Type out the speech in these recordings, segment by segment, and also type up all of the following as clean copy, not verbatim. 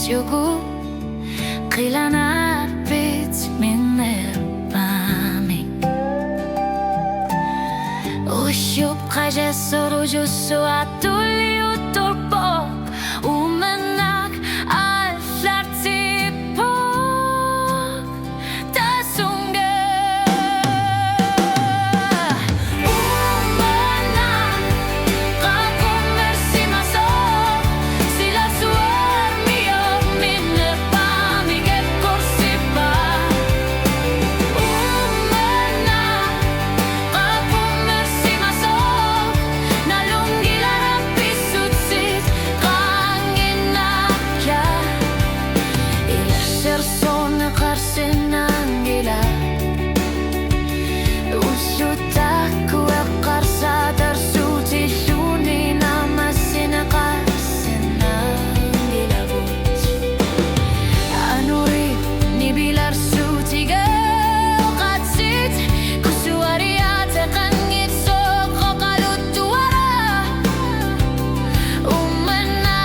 jogu Qilanar bit minner bami Ushub qaja soro jusso atuli utorpo Umenak allar tipok Tasunga Umenak Qakum mersi masok Sila suar mio minner bami Get korsipa Umenak Qakum mersi masok Nalungi larap pisutsit Qanginakja Ilasher sona qarsinangila Usutakku eqqarsa darsuti lluni namasina qarsinangila but Anuri nibilar sutiga qatsit Kusuariate qangit soqo qalutuara Umana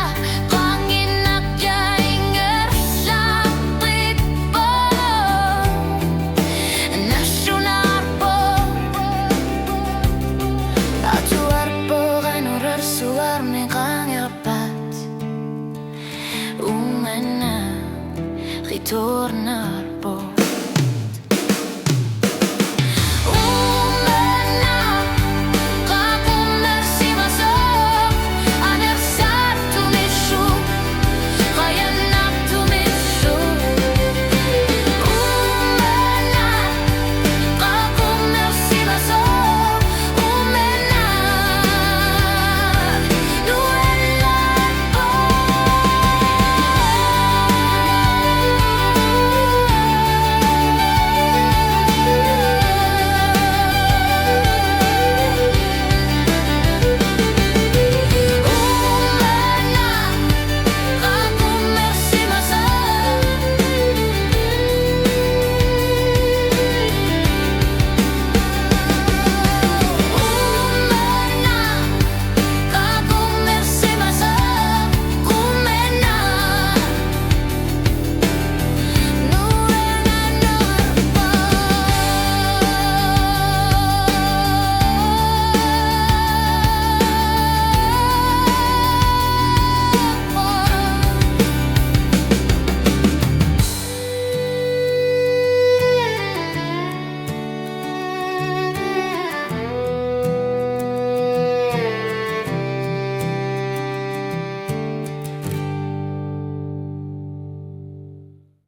qanginak jainger lamtitpo Nashunarpo Atuarpo ganorar suarne qangirpat Umana ritornar